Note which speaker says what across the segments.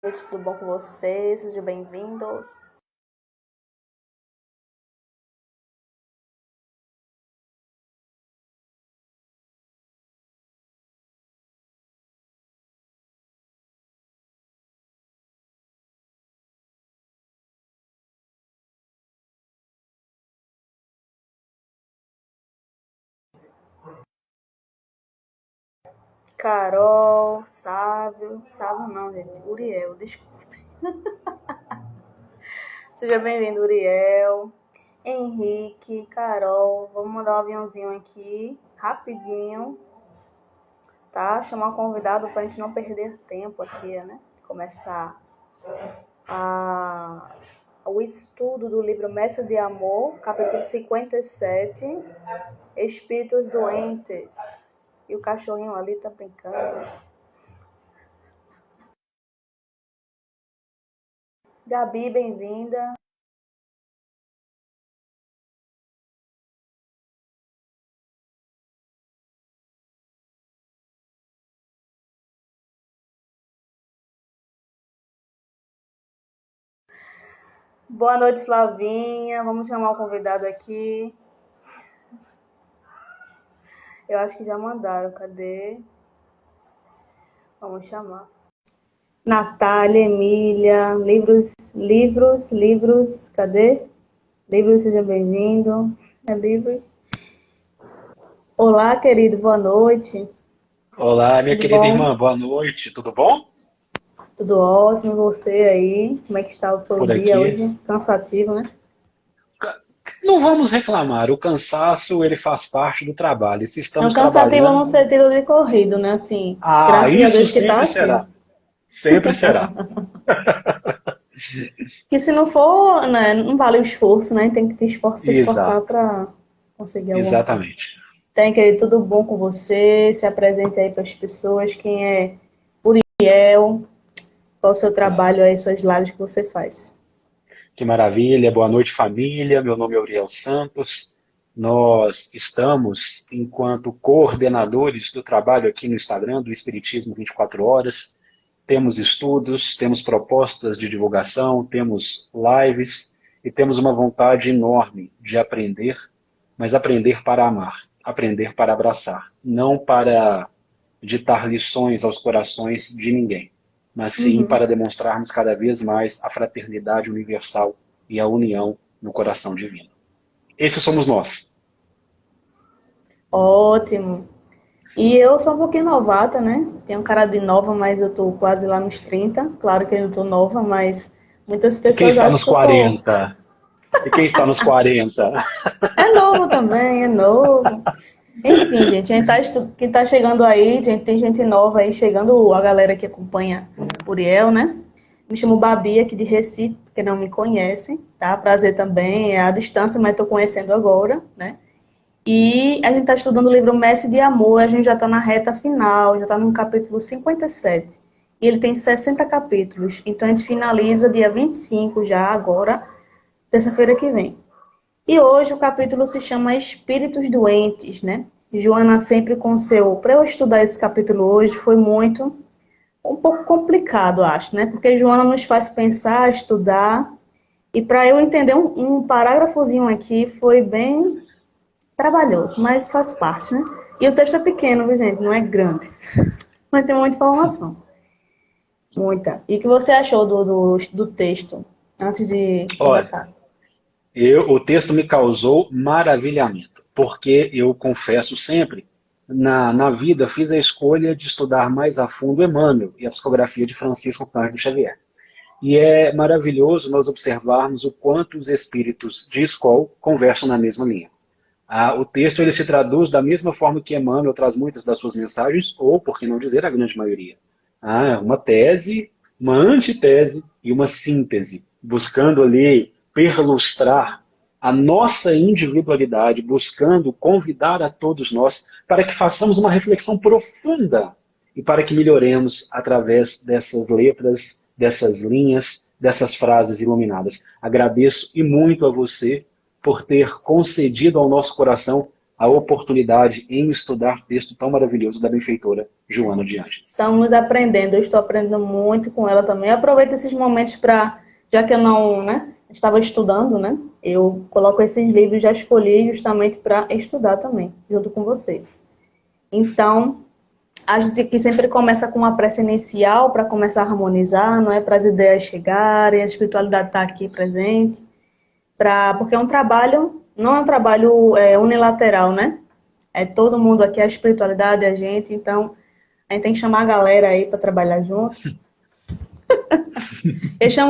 Speaker 1: noite, tudo bom com vocês? Sejam bem-vindos. Carol, Sávio não, gente, Uriel, desculpe. Seja bem-vindo, Uriel, Henrique, Carol. Vamos mandar um aviãozinho aqui, rapidinho, tá? Chamar um convidado pra gente não perder tempo aqui, né? Começar o estudo do livro Mestre de Amor, capítulo 57, Espíritos Doentes. E o cachorrinho ali tá brincando. Gabi, bem-vinda. Boa noite, Flavinha. Vamos chamar o convidado aqui. Eu acho que já mandaram. Cadê? Vamos chamar. Natália, Emília, livros. Cadê? Livros, seja bem-vindo. Livros. Olá, querido, boa noite.
Speaker 2: Olá, minha
Speaker 1: Tudo
Speaker 2: querida
Speaker 1: bom?
Speaker 2: irmã, boa noite, tudo bom?
Speaker 1: Tudo ótimo, você aí? Como é que está o seu
Speaker 2: Por
Speaker 1: dia
Speaker 2: aqui.
Speaker 1: hoje? Cansativo, né?
Speaker 2: Não vamos reclamar, o cansaço ele faz parte do trabalho. E se
Speaker 1: É um
Speaker 2: estamos
Speaker 1: cansativo no
Speaker 2: trabalhando,
Speaker 1: sentido de corrido, né? Assim, graças a
Speaker 2: isso
Speaker 1: Deus que tá
Speaker 2: sempre
Speaker 1: assim.
Speaker 2: será. Sempre será.
Speaker 1: Que se não for, né, não vale o esforço, né? Tem que se esforçar
Speaker 2: Exato,
Speaker 1: para conseguir alguma coisa.
Speaker 2: exatamente.
Speaker 1: Tem, querido, tudo bom com você? Se apresente aí para as pessoas. Quem é Uriel? Qual o seu trabalho aí, suas lives que você faz?
Speaker 2: Que maravilha, boa noite família, meu nome é Uriel Santos. Nós estamos, enquanto coordenadores do trabalho aqui no Instagram, do Espiritismo 24 Horas. Temos estudos, temos propostas de divulgação, temos lives e temos uma vontade enorme de aprender, mas aprender para amar, aprender para abraçar, não para ditar lições aos corações de ninguém, mas sim
Speaker 1: Uhum.
Speaker 2: para demonstrarmos cada vez mais a fraternidade universal e a união no coração divino. Esses somos nós.
Speaker 1: Ótimo. E eu sou um pouquinho novata, né? Tenho cara de nova, mas eu tô quase lá nos 30. Claro que eu não tô nova, mas muitas
Speaker 2: E quem
Speaker 1: pessoas
Speaker 2: está
Speaker 1: acham
Speaker 2: nos
Speaker 1: que eu sou.
Speaker 2: 40? E quem está nos 40?
Speaker 1: É novo também, é novo. Enfim, gente, quem tá chegando aí, gente, tem gente nova aí chegando, a galera que acompanha Uriel, né? Me chamo Babi, aqui de Recife, porque não me conhecem, tá? Prazer também, é à distância, mas tô conhecendo agora, né? E a gente tá estudando o livro Mestre de Amor, a gente já tá na reta final, já tá no capítulo 57. E ele tem 60 capítulos, então a gente finaliza dia 25 já, agora, terça-feira que vem. E hoje o capítulo se chama Espíritos Doentes, né? Joana sempre com seu... Para eu estudar esse capítulo hoje foi um pouco complicado, acho, né? Porque Joana nos faz pensar, estudar, e para eu entender um parágrafozinho aqui foi bem trabalhoso, mas faz parte, né? E o texto é pequeno, viu, gente? Não é grande, mas tem muita informação. Muita. E o que você achou do texto, antes de
Speaker 2: Olha,
Speaker 1: conversar?
Speaker 2: o texto me causou maravilhamento, porque eu confesso sempre, na vida fiz a escolha de estudar mais a fundo Emmanuel e a psicografia de Francisco Cândido Xavier. E é maravilhoso nós observarmos o quanto os espíritos de escola conversam na mesma linha. O texto ele se traduz da mesma forma que Emmanuel traz muitas das suas mensagens, ou, por que não dizer, a grande maioria. Uma tese, uma antitese e uma síntese, buscando ali perlustrar a nossa individualidade, buscando convidar a todos nós para que façamos uma reflexão profunda e para que melhoremos através dessas letras, dessas linhas, dessas frases iluminadas. Agradeço e muito a você por ter concedido ao nosso coração a oportunidade em estudar texto tão maravilhoso da benfeitora Joana de Ângeles.
Speaker 1: Estamos aprendendo, eu estou aprendendo muito com ela também. Eu aproveito esses momentos para, já que eu não, né, estava estudando, né, eu coloco esses livros, já escolhi justamente para estudar também, junto com vocês. Então, a gente aqui sempre começa com uma prece inicial para começar a harmonizar, não é, para as ideias chegarem, a espiritualidade estar aqui presente, porque é um trabalho, não é um trabalho unilateral, né? É todo mundo aqui, a espiritualidade, a gente, então a gente tem que chamar a galera aí para trabalhar junto.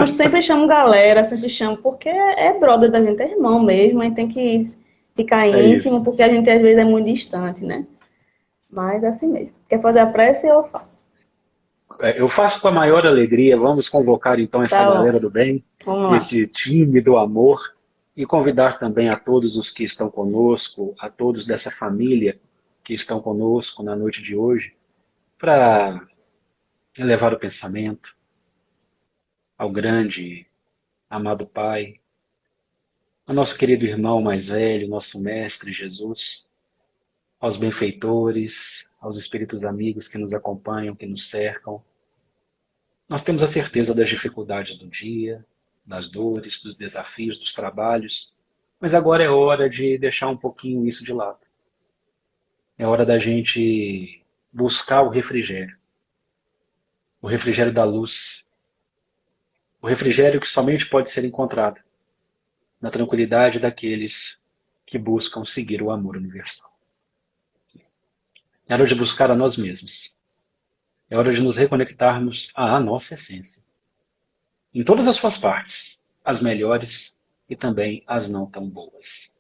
Speaker 1: Sempre chamo galera, sempre chamo, porque é brother da gente, é irmão mesmo, a gente tem que ficar íntimo,
Speaker 2: isso.
Speaker 1: porque a gente às vezes é muito distante, né? Mas é assim mesmo. Quer fazer a prece, eu faço.
Speaker 2: Eu faço com a maior alegria. Vamos convocar então essa
Speaker 1: Tá bom.
Speaker 2: galera do bem,
Speaker 1: Vamos lá.
Speaker 2: esse time do amor, e convidar também a todos os que estão conosco, a todos dessa família que estão conosco na noite de hoje, para elevar o pensamento ao grande, amado Pai, ao nosso querido irmão mais velho, nosso Mestre Jesus, aos benfeitores, aos espíritos amigos que nos acompanham, que nos cercam. Nós temos a certeza das dificuldades do dia, das dores, dos desafios, dos trabalhos, mas agora é hora de deixar um pouquinho isso de lado. É hora da gente buscar o refrigério da luz, o refrigério que somente pode ser encontrado na tranquilidade daqueles que buscam seguir o amor universal. É hora de buscar a nós mesmos. É hora de nos reconectarmos à nossa essência. Em todas as suas partes, as melhores e também as não tão boas.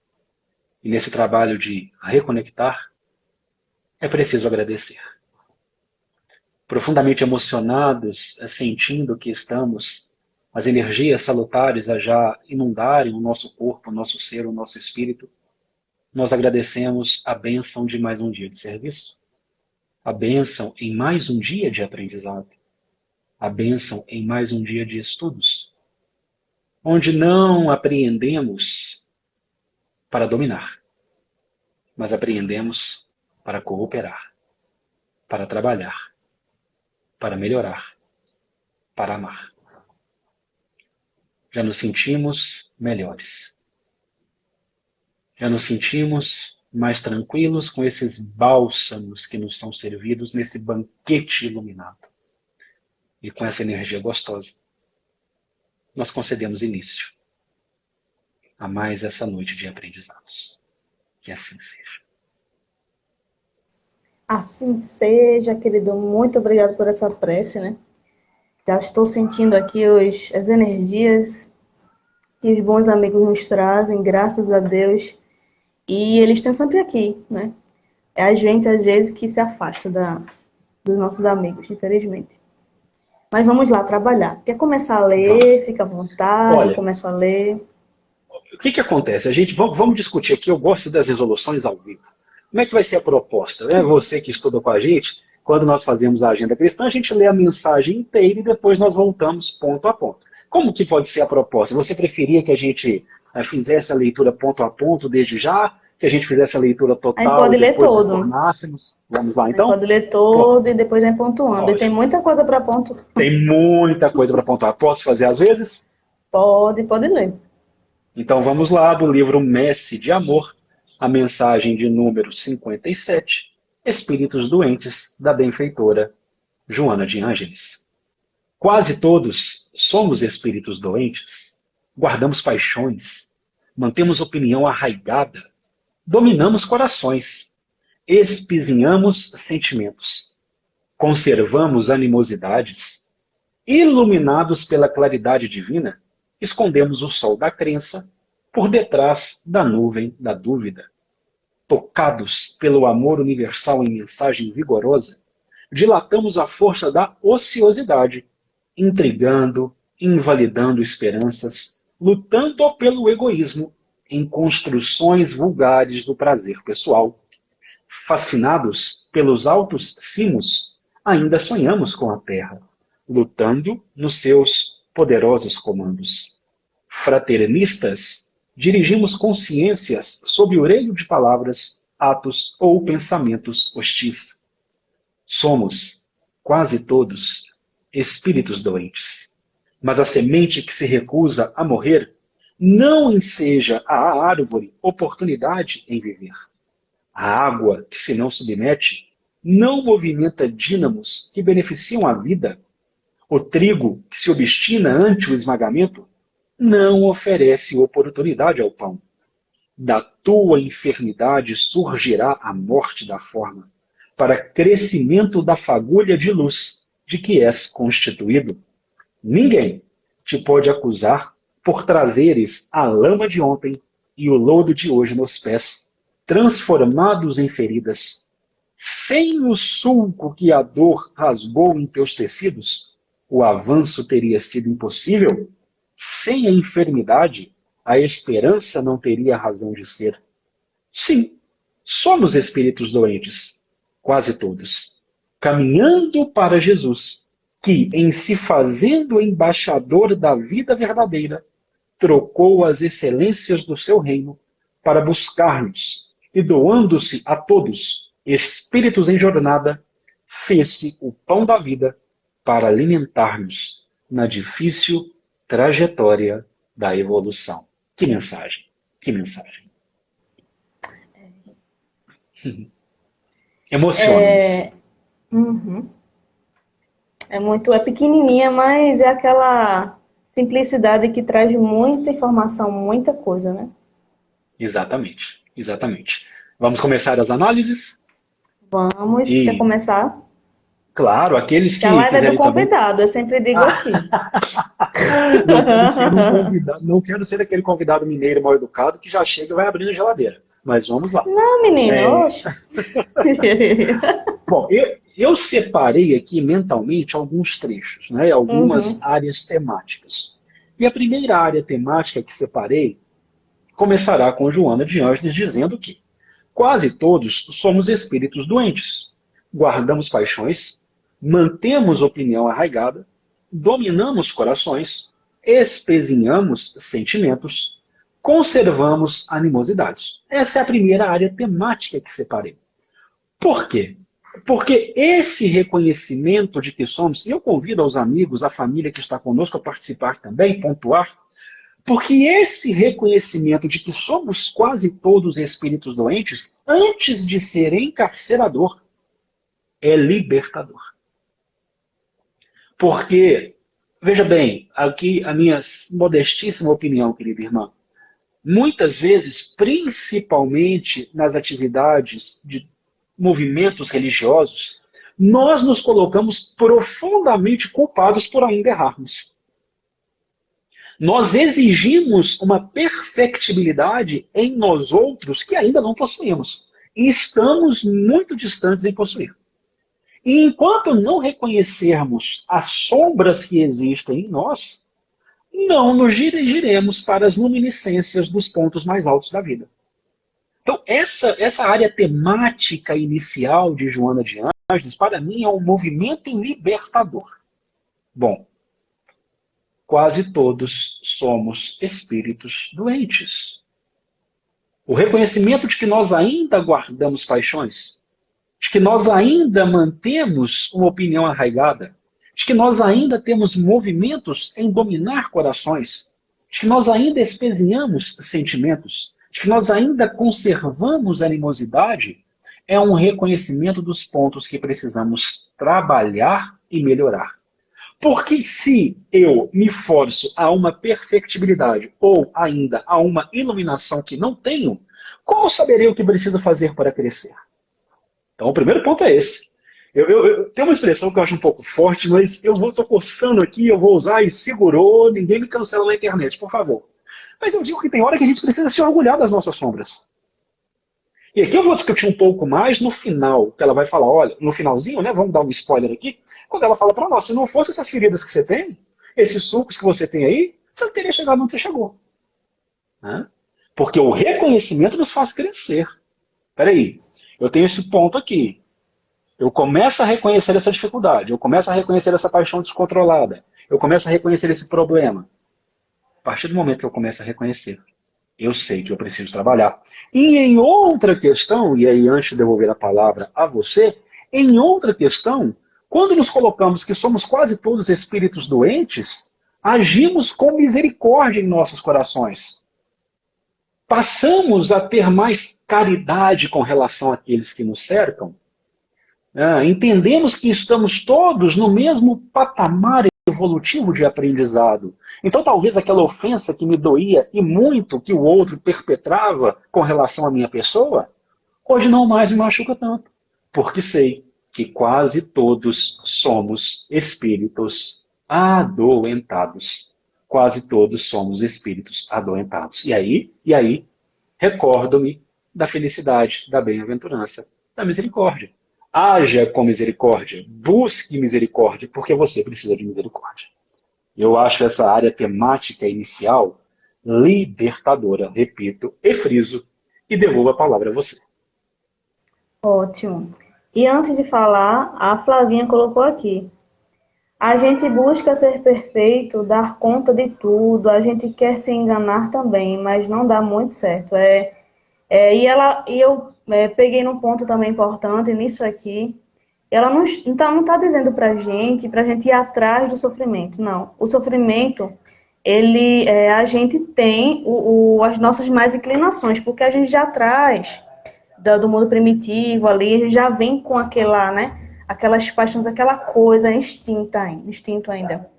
Speaker 2: E nesse trabalho de reconectar, é preciso agradecer. Profundamente emocionados, sentindo que estamos, as energias salutares a já inundarem o nosso corpo, o nosso ser, o nosso espírito, nós agradecemos a bênção de mais um dia de serviço, a bênção em mais um dia de aprendizado, a bênção em mais um dia de estudos, onde não apreendemos para dominar, mas apreendemos para cooperar, para trabalhar, para melhorar, para amar. Já nos sentimos melhores. Já nos sentimos mais tranquilos com esses bálsamos que nos são servidos nesse banquete iluminado. E com essa energia gostosa, nós concedemos início a mais essa noite de aprendizados. Que assim seja.
Speaker 1: Assim seja, querido. Muito obrigado por essa prece, né? Já estou sentindo aqui as energias que os bons amigos nos trazem, graças a Deus. E eles estão sempre aqui, né? É a gente, às vezes, que se afasta dos nossos amigos, infelizmente. Mas vamos lá, trabalhar. Quer começar a ler? Fica à vontade,
Speaker 2: Olha,
Speaker 1: eu começo a ler.
Speaker 2: O que acontece? Vamos discutir aqui, eu gosto das resoluções ao vivo. Como é que vai ser a proposta? Você que estuda com a gente, quando nós fazemos a agenda cristã, a gente lê a mensagem inteira e depois nós voltamos ponto a ponto. Como que pode ser a proposta? Você preferia que a gente fizesse a leitura ponto a ponto desde já? Que a gente fizesse a leitura total
Speaker 1: A gente pode
Speaker 2: e
Speaker 1: ler
Speaker 2: depois
Speaker 1: todo.
Speaker 2: retornássemos? Vamos lá
Speaker 1: A gente
Speaker 2: então?
Speaker 1: pode ler todo e depois vai pontuando. E tem muita coisa para pontuar.
Speaker 2: Tem muita coisa para pontuar. Posso fazer às vezes?
Speaker 1: Pode ler.
Speaker 2: Então vamos lá, do livro Messe de Amor, a mensagem de número 57, Espíritos Doentes, da benfeitora Joana de Ângeles. Quase todos somos espíritos doentes, guardamos paixões, mantemos opinião arraigada, dominamos corações, espizinhamos sentimentos, conservamos animosidades, iluminados pela claridade divina, escondemos o sol da crença por detrás da nuvem da dúvida. Tocados pelo amor universal em mensagem vigorosa, dilatamos a força da ociosidade, intrigando, invalidando esperanças, lutando pelo egoísmo em construções vulgares do prazer pessoal. Fascinados pelos altos cimos, ainda sonhamos com a terra, lutando nos seus poderosos comandos. Fraternistas, dirigimos consciências sob o orelho de palavras, atos ou pensamentos hostis. Somos, quase todos, espíritos doentes. Mas a semente que se recusa a morrer não enseja à árvore oportunidade em viver. A água que se não submete não movimenta dínamos que beneficiam a vida. O trigo que se obstina ante o esmagamento não oferece oportunidade ao pão. Da tua enfermidade surgirá a morte da forma, para crescimento da fagulha de luz de que és constituído. Ninguém te pode acusar por trazeres a lama de ontem e o lodo de hoje nos pés, transformados em feridas. Sem o sulco que a dor rasgou em teus tecidos, o avanço teria sido impossível. Sem a enfermidade, a esperança não teria razão de ser. Sim, somos espíritos doentes, quase todos, caminhando para Jesus, que, em se fazendo embaixador da vida verdadeira, trocou as excelências do seu reino para buscar-nos e, doando-se a todos, espíritos em jornada, fez-se o pão da vida para alimentar-nos na difícil trajetória da evolução. Que mensagem, que mensagem. Emociona-nos.
Speaker 1: Uhum. É pequenininha, mas é aquela simplicidade que traz muita informação, muita coisa, né?
Speaker 2: Exatamente, exatamente. Vamos começar as análises?
Speaker 1: Vamos, quer
Speaker 2: E,
Speaker 1: começar?
Speaker 2: claro, aqueles
Speaker 1: Que a
Speaker 2: que
Speaker 1: live é do
Speaker 2: quiserem também.
Speaker 1: convidado, eu sempre digo aqui.
Speaker 2: Não quero ser um convidado, não quero ser aquele convidado mineiro mal educado que já chega e vai abrindo a geladeira. Mas vamos lá.
Speaker 1: Não, menino, oxe.
Speaker 2: Bom, eu separei aqui mentalmente alguns trechos, né, algumas áreas temáticas. E a primeira área temática que separei começará com Joana de Ângeles dizendo que quase todos somos espíritos doentes. Guardamos paixões, mantemos opinião arraigada, dominamos corações, espezinhamos sentimentos, conservamos animosidades. Essa é a primeira área temática que separei. Por quê? Porque esse reconhecimento de que somos, e eu convido aos amigos, a família que está conosco a participar também, pontuar, porque esse reconhecimento de que somos quase todos espíritos doentes, antes de ser encarcerador, é libertador. Porque, veja bem, aqui a minha modestíssima opinião, querida irmã, muitas vezes, principalmente nas atividades de movimentos religiosos, nós nos colocamos profundamente culpados por ainda errarmos. Nós exigimos uma perfectibilidade em nós outros que ainda não possuímos. E estamos muito distantes em possuir. E enquanto não reconhecermos as sombras que existem em nós, não nos dirigiremos para as luminiscências dos pontos mais altos da vida. Então, essa área temática inicial de Joana de Ângeles, para mim, é um movimento libertador. Bom, quase todos somos espíritos doentes. O reconhecimento de que nós ainda guardamos paixões, de que nós ainda mantemos uma opinião arraigada, de que nós ainda temos movimentos em dominar corações, de que nós ainda espezinhamos sentimentos, de que nós ainda conservamos animosidade, é um reconhecimento dos pontos que precisamos trabalhar e melhorar. Porque se eu me forço a uma perfectibilidade ou ainda a uma iluminação que não tenho, como saberei o que preciso fazer para crescer? Então o primeiro ponto é esse. Eu tenho uma expressão que eu acho um pouco forte, mas eu estou forçando aqui, eu vou usar e segurou, ninguém me cancela na internet, por favor. Mas eu digo que tem hora que a gente precisa se orgulhar das nossas sombras. E aqui eu vou discutir um pouco mais no final, que ela vai falar, olha, no finalzinho, né, vamos dar um spoiler aqui, quando ela fala para nós, se não fosse essas feridas que você tem, esses sucos que você tem aí, você não teria chegado onde você chegou. Né? Porque o reconhecimento nos faz crescer. Peraí, eu tenho esse ponto aqui. Eu começo a reconhecer essa dificuldade, eu começo a reconhecer essa paixão descontrolada, eu começo a reconhecer esse problema. A partir do momento que eu começo a reconhecer, eu sei que eu preciso trabalhar. E em outra questão, e aí antes de devolver a palavra a você, Em outra questão, quando nos colocamos que somos quase todos espíritos doentes, agimos com misericórdia em nossos corações. Passamos a ter mais caridade com relação àqueles que nos cercam. Entendemos que estamos todos no mesmo patamar evolutivo de aprendizado. Então talvez aquela ofensa que me doía e muito que o outro perpetrava com relação à minha pessoa, hoje não mais me machuca tanto. Porque sei que quase todos somos espíritos adoentados. Quase todos somos espíritos adoentados. E aí, recordo-me da felicidade, da bem-aventurança, da misericórdia. Haja com misericórdia, busque misericórdia, porque você precisa de misericórdia. Eu acho essa área temática inicial libertadora, repito, e friso, e devolvo a palavra a você.
Speaker 1: Ótimo. E antes de falar, a Flavinha colocou aqui. A gente busca ser perfeito, dar conta de tudo, a gente quer se enganar também, mas não dá muito certo. Eu peguei num ponto também importante nisso aqui. Ela não está dizendo para gente ir atrás do sofrimento, não. O sofrimento, a gente tem as nossas más inclinações, porque a gente já traz do mundo primitivo ali, a gente já vem com aquelas paixões, aquela coisa, instinto ainda.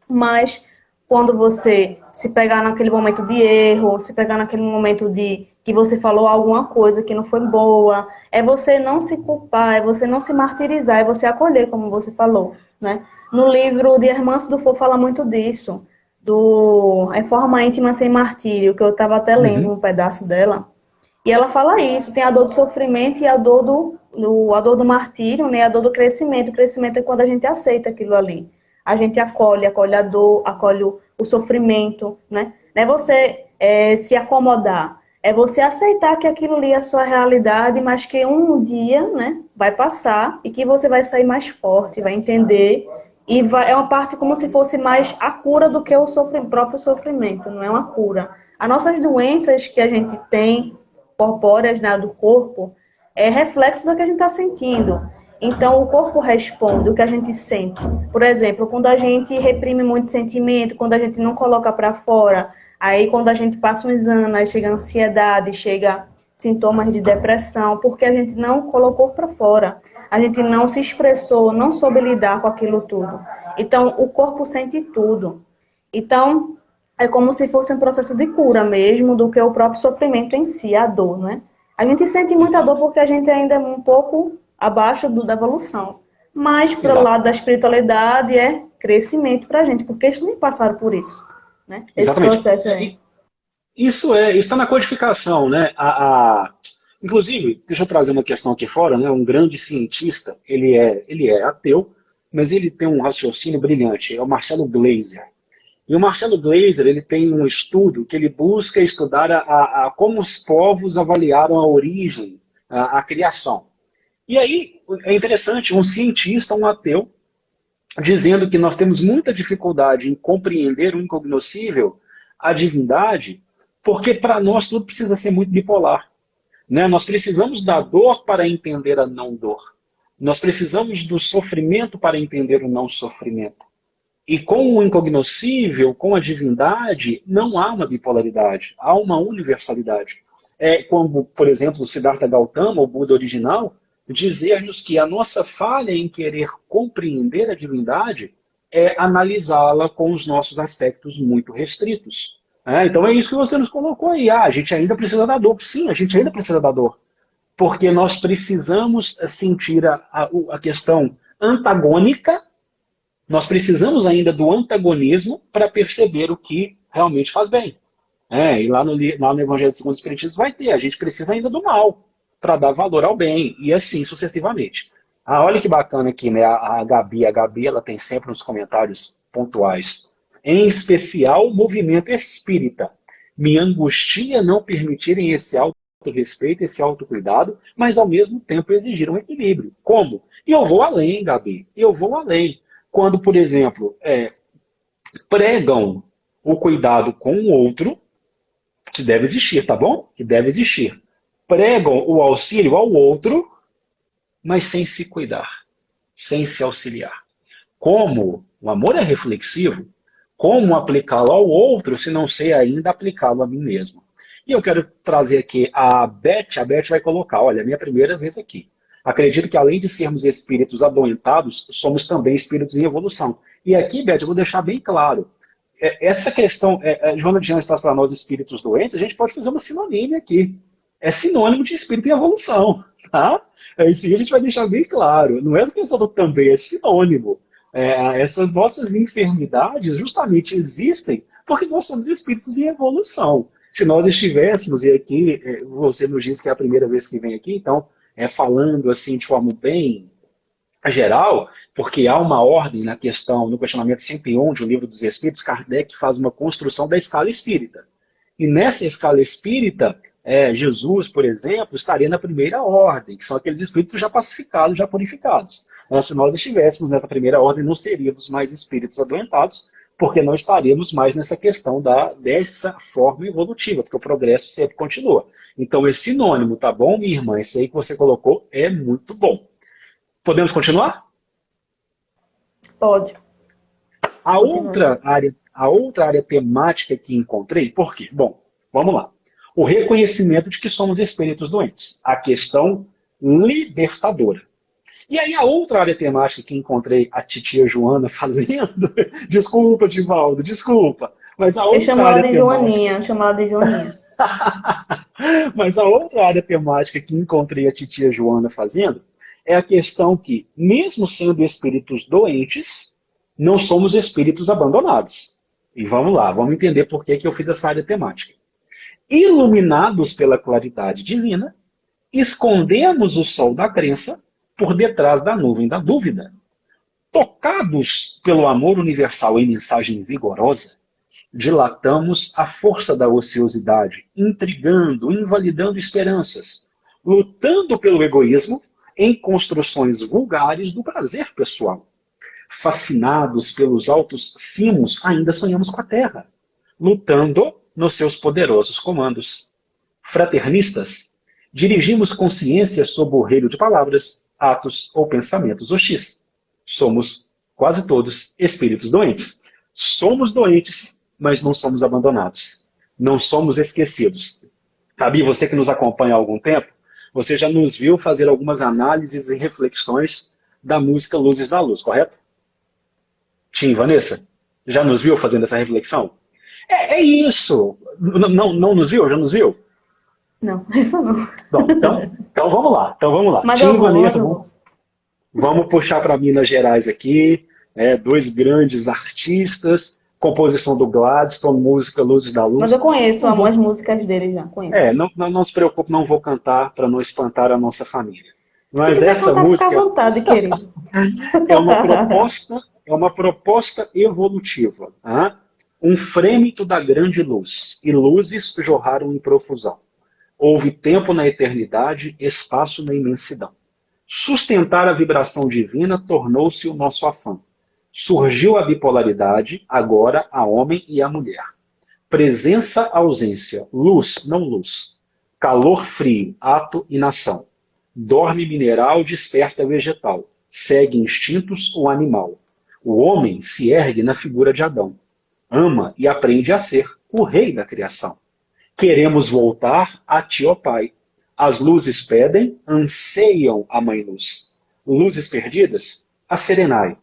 Speaker 1: Mas quando você se pegar naquele momento de erro, se pegar naquele momento de que você falou alguma coisa que não foi boa, é você não se culpar, é você não se martirizar, é você acolher, como você falou, né? No livro de Hermance Dufour fala muito disso, do Reforma Íntima Sem Martírio, que eu estava até lendo um pedaço dela, e ela fala isso, tem a dor do sofrimento e a dor do martírio, né? A dor do crescimento. O crescimento é quando a gente aceita aquilo ali. A gente acolhe a dor, acolhe o sofrimento, né? Não é você se acomodar, é você aceitar que aquilo ali é a sua realidade, mas que um dia, né, vai passar e que você vai sair mais forte, vai entender, e é uma parte como se fosse mais a cura do que o próprio sofrimento, não é uma cura. As nossas doenças que a gente tem, corpóreas, né, do corpo, é reflexo do que a gente está sentindo. Então, o corpo responde o que a gente sente. Por exemplo, quando a gente reprime muito sentimento, quando a gente não coloca para fora, aí quando a gente passa uns anos, aí chega ansiedade, chega sintomas de depressão, porque a gente não colocou para fora. A gente não se expressou, não soube lidar com aquilo tudo. Então, o corpo sente tudo. Então, é como se fosse um processo de cura mesmo do que o próprio sofrimento em si, a dor, né? A gente sente muita dor porque a gente ainda é um pouco abaixo da evolução. Mas, pelo lado da espiritualidade, é crescimento para a gente, porque eles nem passaram por isso, né? Esse processo aí.
Speaker 2: Isso está na codificação, né? Inclusive, deixa eu trazer uma questão aqui fora, né? Um grande cientista, ele é ateu, mas ele tem um raciocínio brilhante, é o Marcelo Gleiser. E o Marcelo Gleiser, ele tem um estudo que ele busca estudar como os povos avaliaram a origem, a criação. E aí, é interessante, um cientista, um ateu, dizendo que nós temos muita dificuldade em compreender o incognoscível, a divindade, porque para nós tudo precisa ser muito bipolar. Né? Nós precisamos da dor para entender a não dor. Nós precisamos do sofrimento para entender o não sofrimento. E com o incognoscível, com a divindade, não há uma bipolaridade, há uma universalidade. Como, por exemplo, o Siddhartha Gautama, o Buda original, dizer-nos que a nossa falha em querer compreender a divindade é analisá-la com os nossos aspectos muito restritos. Então é isso que você nos colocou aí. A gente ainda precisa da dor. Sim, a gente ainda precisa da dor. Porque nós precisamos sentir a questão antagônica, nós precisamos ainda do antagonismo para perceber o que realmente faz bem. E lá no Evangelho segundo o Espiritismo vai ter, a gente precisa ainda do mal para dar valor ao bem, e assim sucessivamente. Olha que bacana aqui, né? A Gabi, ela tem sempre uns comentários pontuais. Em especial, o movimento espírita. Me angustia não permitirem esse autorrespeito, esse autocuidado, mas ao mesmo tempo exigir um equilíbrio. Como? E eu vou além, Gabi, eu vou além. Quando, por exemplo, pregam o cuidado com o outro, que deve existir, tá bom? Que deve existir. Pregam o auxílio ao outro, mas sem se cuidar, sem se auxiliar. Como o amor é reflexivo, como aplicá-lo ao outro se não sei ainda aplicá-lo a mim mesmo? E eu quero trazer aqui a Beth vai colocar, olha, minha primeira vez aqui. Acredito que além de sermos espíritos adoentados, somos também espíritos em evolução. E aqui, Beth, eu vou deixar bem claro, essa questão, Joana de Anjos traz para nós espíritos doentes, a gente pode fazer uma sinonímia aqui. É sinônimo de espírito em evolução. Tá? Isso aí a gente vai deixar bem claro. Não é a questão do também, é sinônimo. Essas nossas enfermidades justamente existem porque nós somos espíritos em evolução. Se nós estivéssemos, e aqui você nos diz que é a primeira vez que vem aqui, então, falando assim de forma bem geral, porque há uma ordem na questão, no questionamento 101 de O Livro dos Espíritos, Kardec faz uma construção da escala espírita. E nessa escala espírita, Jesus, por exemplo, estaria na primeira ordem, que são aqueles espíritos já pacificados, já purificados. Se nós estivéssemos nessa primeira ordem, não seríamos mais espíritos adoentados, porque não estaríamos mais nessa questão dessa forma evolutiva, porque o progresso sempre continua. Então é sinônimo, tá bom, minha irmã? Isso aí que você colocou é muito bom. Podemos continuar?
Speaker 1: Pode.
Speaker 2: A outra área temática que encontrei, por quê? Bom, vamos lá. O reconhecimento de que somos espíritos doentes. A questão libertadora. E aí a outra área temática que encontrei a titia Joana fazendo, desculpa, Divaldo, desculpa, mas a outra área temática...
Speaker 1: Chama ela de Joaninha.
Speaker 2: Mas a outra área temática que encontrei a titia Joana fazendo é a questão que, mesmo sendo espíritos doentes, não somos espíritos abandonados. E vamos lá, vamos entender por que eu fiz essa área temática. Iluminados pela claridade divina, escondemos o sol da crença por detrás da nuvem da dúvida. Tocados pelo amor universal em mensagem vigorosa, dilatamos a força da ociosidade, intrigando, invalidando esperanças, lutando pelo egoísmo em construções vulgares do prazer pessoal. Fascinados pelos altos cimos, ainda sonhamos com a terra, lutando nos seus poderosos comandos. Fraternistas, dirigimos consciência sob o reino de palavras, atos ou pensamentos hostis. Somos, quase todos, espíritos doentes. Somos doentes, mas não somos abandonados. Não somos esquecidos. Gabi, você que nos acompanha há algum tempo, você já nos viu fazer algumas análises e reflexões da música Luzes da Luz, correto? Tim, Vanessa, já nos viu fazendo essa reflexão? É isso. Não nos viu? Já nos viu?
Speaker 1: Não, essa não.
Speaker 2: Bom, então vamos lá.
Speaker 1: Mas
Speaker 2: Tim, Vanessa, vamos puxar para Minas Gerais aqui. Dois grandes artistas, composição do Gladstone, música Luzes da Luz.
Speaker 1: Mas eu conheço algumas músicas dele já, conheço.
Speaker 2: Não se preocupe, não vou cantar para não espantar a nossa família. Mas
Speaker 1: essa cantar, música fica à vontade, querido.
Speaker 2: É uma proposta evolutiva. Um frêmito da grande luz, e luzes jorraram em profusão. Houve tempo na eternidade, espaço na imensidão. Sustentar a vibração divina tornou-se o nosso afã. Surgiu a bipolaridade, agora a homem e a mulher. Presença, ausência, luz, não luz. Calor, frio, ato e nação. Dorme mineral, desperta vegetal. Segue instintos o animal. O homem se ergue na figura de Adão. Ama e aprende a ser o rei da criação. Queremos voltar a ti, ó Pai. As luzes pedem, anseiam a mãe luz. Luzes perdidas, asserenai.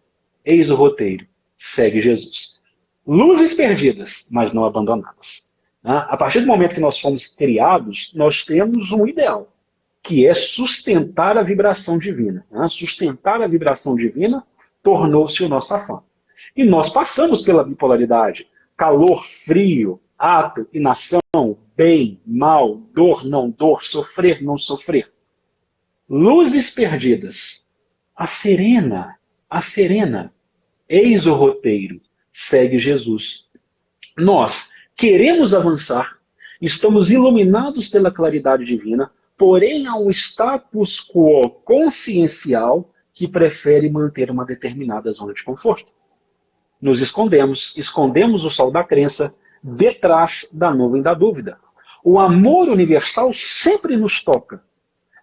Speaker 2: Eis o roteiro, segue Jesus. Luzes perdidas, mas não abandonadas. A partir do momento que nós fomos criados, nós temos um ideal, que é sustentar a vibração divina. Sustentar a vibração divina tornou-se o nosso afã. E nós passamos pela bipolaridade. Calor, frio, ato e nação, bem, mal, dor, não dor, sofrer, não sofrer. Luzes perdidas. A serena. Eis o roteiro. Segue Jesus. Nós queremos avançar, estamos iluminados pela claridade divina, porém há um status quo consciencial que prefere manter uma determinada zona de conforto. Nos escondemos o sol da crença detrás da nuvem da dúvida. O amor universal sempre nos toca,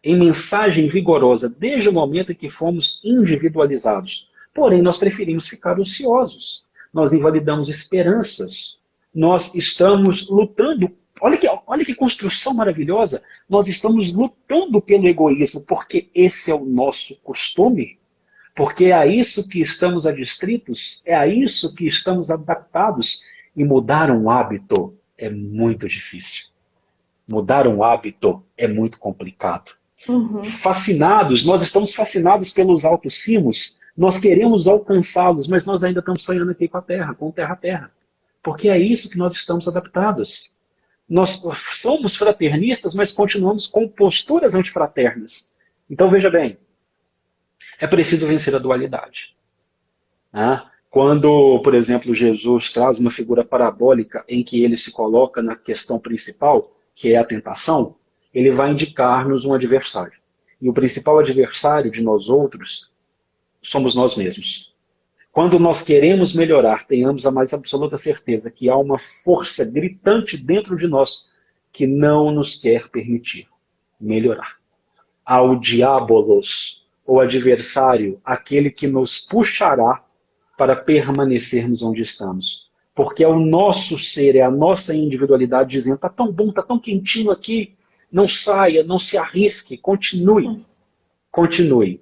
Speaker 2: em mensagem vigorosa desde o momento em que fomos individualizados. Porém, nós preferimos ficar ociosos. Nós invalidamos esperanças. Nós estamos lutando. Olha que construção maravilhosa. Nós estamos lutando pelo egoísmo, porque esse é o nosso costume. Porque é a isso que estamos adstritos, é a isso que estamos adaptados. E mudar um hábito é muito difícil. Mudar um hábito é muito complicado. Fascinados, nós estamos fascinados pelos altos cimos, nós queremos alcançá-los, mas nós ainda estamos sonhando aqui com a terra, com terra-terra. Porque é isso que nós estamos adaptados. Nós somos fraternistas, mas continuamos com posturas antifraternas. Então veja bem, é preciso vencer a dualidade. Quando, por exemplo, Jesus traz uma figura parabólica em que ele se coloca na questão principal, que é a tentação, ele vai indicar-nos um adversário. E o principal adversário de nós outros somos nós mesmos. Quando nós queremos melhorar, tenhamos a mais absoluta certeza que há uma força gritante dentro de nós que não nos quer permitir melhorar. Há o diabolos, o adversário, aquele que nos puxará para permanecermos onde estamos. Porque é o nosso ser, é a nossa individualidade dizendo, está tão bom, está tão quentinho aqui, não saia, não se arrisque, continue. Continue.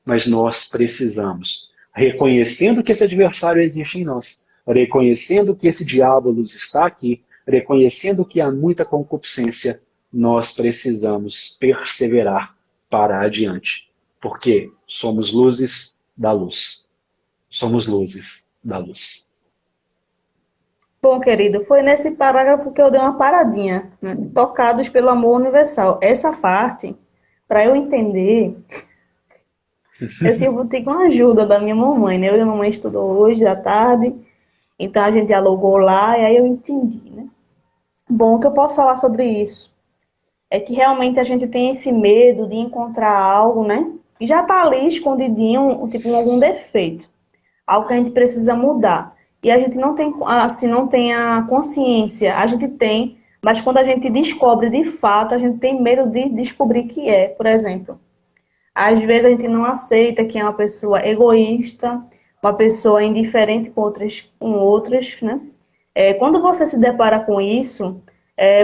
Speaker 2: Mas nós precisamos, reconhecendo que esse adversário existe em nós, reconhecendo que esse diabolos está aqui, reconhecendo que há muita concupiscência, nós precisamos perseverar para adiante. Porque somos luzes da luz. Somos luzes da luz.
Speaker 1: Bom, querido, foi nesse parágrafo que eu dei uma paradinha, né? Tocados pelo amor universal. Essa parte, para eu entender, eu tive uma ajuda da minha mamãe, né? Eu e a mamãe estudou hoje à tarde, então a gente dialogou lá e aí eu entendi, né? Bom, o que eu posso falar sobre isso é que realmente a gente tem esse medo de encontrar algo, né? Que já está ali escondidinho, tipo algum defeito. Algo que a gente precisa mudar. E a gente não tem, assim, não tem a consciência. A gente tem, mas quando a gente descobre de fato, a gente tem medo de descobrir que é. Por exemplo, às vezes a gente não aceita que é uma pessoa egoísta, uma pessoa indiferente com outras, né? Quando você se depara com isso,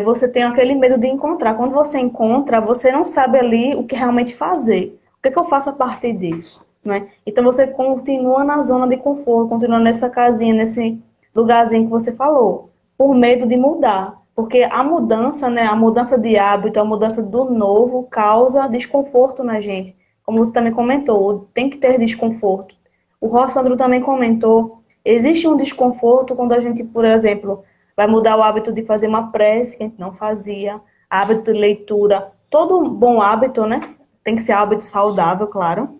Speaker 1: você tem aquele medo de encontrar. Quando você encontra, você não sabe ali o que realmente fazer. O que eu faço a partir disso? Né? Então você continua na zona de conforto, continua nessa casinha, nesse lugarzinho que você falou, por medo de mudar. Porque a mudança, né, a mudança de hábito, a mudança do novo causa desconforto na gente. Como você também comentou, tem que ter desconforto. O Rossandro também comentou, existe um desconforto quando a gente, por exemplo, vai mudar o hábito de fazer uma prece, que a gente não fazia, hábito de leitura, todo bom hábito, né? Tem que ser hábito saudável, claro.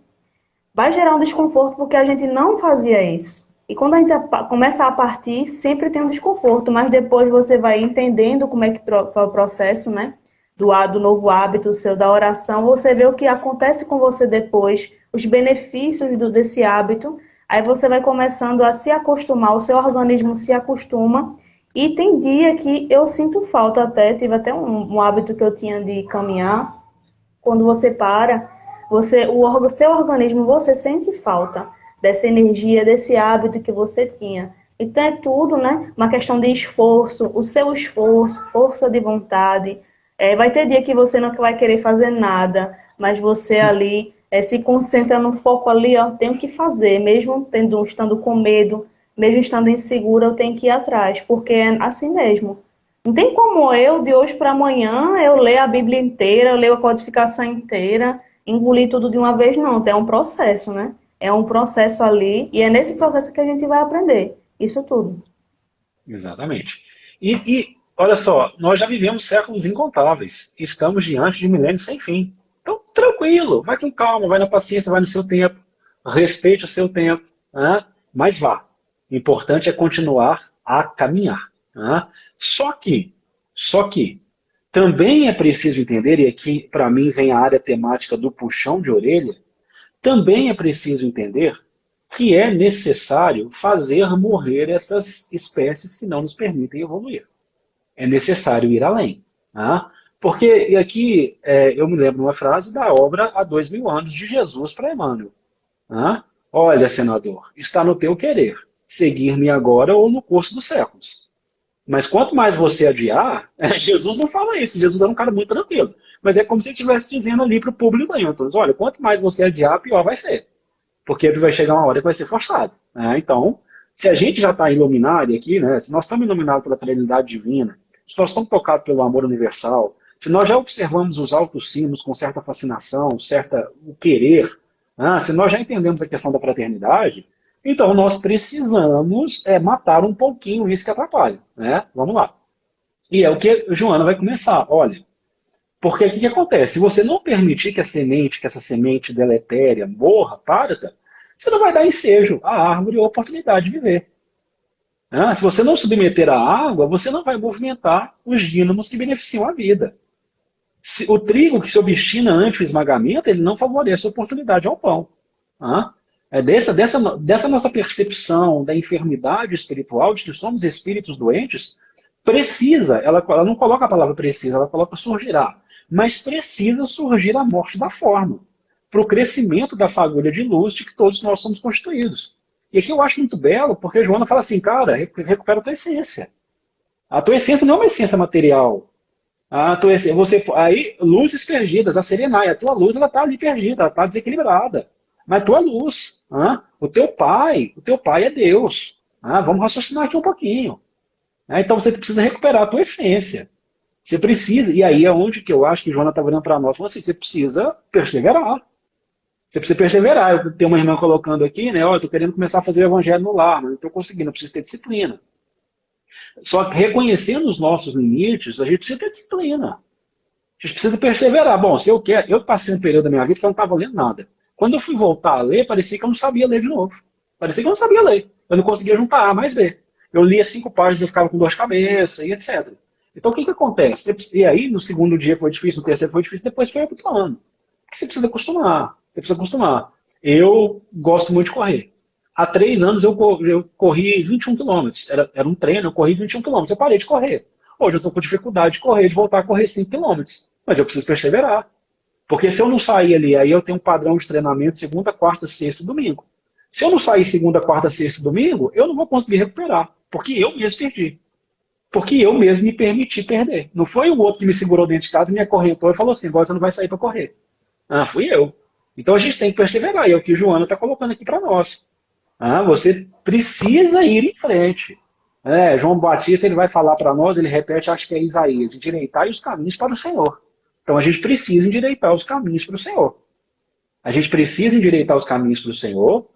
Speaker 1: Vai gerar um desconforto porque a gente não fazia isso. E quando a gente começa a partir, sempre tem um desconforto, mas depois você vai entendendo como é que é o processo, né? Do novo hábito seu, da oração, você vê o que acontece com você depois, os benefícios desse hábito, aí você vai começando a se acostumar, o seu organismo se acostuma, e tem dia que eu sinto falta até, tive até um hábito que eu tinha de caminhar, quando você para, o seu organismo, você sente falta dessa energia, desse hábito que você tinha. Então é tudo, né? Uma questão de esforço, o seu esforço, força de vontade. Vai ter dia que você não vai querer fazer nada, mas você ali se concentra no foco ali, ó, tenho que fazer, mesmo estando com medo, mesmo estando insegura, eu tenho que ir atrás, porque é assim mesmo. Não tem como eu, de hoje para amanhã, eu ler a Bíblia inteira, eu ler a codificação inteira, engolir tudo de uma vez, não. É um processo, né? É um processo ali, e é nesse processo que a gente vai aprender isso tudo.
Speaker 2: Exatamente. E olha só, nós já vivemos séculos incontáveis. Estamos diante de milênios sem fim. Então, tranquilo, vai com calma, vai na paciência, vai no seu tempo. Respeite o seu tempo, né? Mas vá. O importante é continuar a caminhar. Né? Só que, também é preciso entender, e aqui para mim vem a área temática do puxão de orelha, também é preciso entender que é necessário fazer morrer essas espécies que não nos permitem evoluir. É necessário ir além. Tá? Porque, e aqui eu me lembro de uma frase da obra Há 2000 anos de Jesus para Emmanuel. Né? Olha, senador, está no teu querer seguir-me agora ou no curso dos séculos. Mas quanto mais você adiar, Jesus não fala isso, Jesus era um cara muito tranquilo. Mas é como se ele estivesse dizendo ali para o público Newton, olha, quanto mais você adiar, pior vai ser. Porque vai chegar uma hora que vai ser forçado. Né? Então, se a gente já está iluminado aqui, né, se nós estamos iluminados pela Trinidade Divina, se nós estamos tocados pelo amor universal, se nós já observamos os altos cimos com certa fascinação, certa o querer, né, se nós já entendemos a questão da fraternidade, então nós precisamos matar um pouquinho isso que atrapalha. Né? Vamos lá. E é o que a Joana vai começar. Olha, porque o que acontece? Se você não permitir que essa semente deletéria morra, parta, você não vai dar ensejo à árvore ou oportunidade de viver. Se você não submeter a água, você não vai movimentar os dínamos que beneficiam a vida. O trigo que se obstina ante o esmagamento, ele não favorece a oportunidade ao pão. Dessa nossa percepção da enfermidade espiritual, de que somos espíritos doentes, precisa, ela não coloca a palavra precisa, ela coloca surgirá. Mas precisa surgir a morte da forma, para o crescimento da fagulha de luz de que todos nós somos constituídos. E aqui eu acho muito belo, porque a Joana fala assim, cara, recupera a tua essência. A tua essência não é uma essência material. A tua essência, aí, luzes perdidas, a serenai, a tua luz ela está ali perdida, ela está desequilibrada. Mas a tua luz, o teu pai é Deus. Vamos raciocinar aqui um pouquinho. Então você precisa recuperar a tua essência. Você precisa, e aí é onde que eu acho que Joana está olhando para nós, falando assim, você precisa perseverar. Você precisa perseverar. Eu tenho uma irmã colocando aqui, né? Eu estou querendo começar a fazer o evangelho no lar, mas não estou conseguindo, eu preciso ter disciplina. Só que reconhecendo os nossos limites, a gente precisa ter disciplina. A gente precisa perseverar. Bom, se eu quero, eu passei um período da minha vida que eu não estava lendo nada. Quando eu fui voltar a ler, parecia que eu não sabia ler de novo. Parecia que eu não sabia ler. Eu não conseguia juntar A mais B. Eu lia 5 páginas e ficava com dor de cabeça e etc. Então o que acontece? E aí no segundo dia foi difícil, no terceiro foi difícil, depois foi habituando. Porque você precisa acostumar. Você precisa acostumar. Eu gosto muito de correr. Há 3 anos eu corri 21 quilômetros. Era um treino, eu corri 21 quilômetros. Eu parei de correr. Hoje eu estou com dificuldade de correr, de voltar a correr 5 quilômetros. Mas eu preciso perseverar. Porque se eu não sair ali, aí eu tenho um padrão de treinamento segunda, quarta, sexta e domingo. Se eu não sair segunda, quarta, sexta e domingo, eu não vou conseguir recuperar. Porque eu mesmo perdi. Porque eu mesmo me permiti perder. Não foi o outro que me segurou dentro de casa e me acorrentou e falou assim, agora você não vai sair para correr. Fui eu. Então a gente tem que perseverar. E é o que a Joana está colocando aqui para nós. Você precisa ir em frente. João Batista ele vai falar para nós, ele repete, acho que é Isaías, endireitai os caminhos para o Senhor. Então a gente precisa endireitar os caminhos para o Senhor. A gente precisa endireitar os caminhos para o Senhor.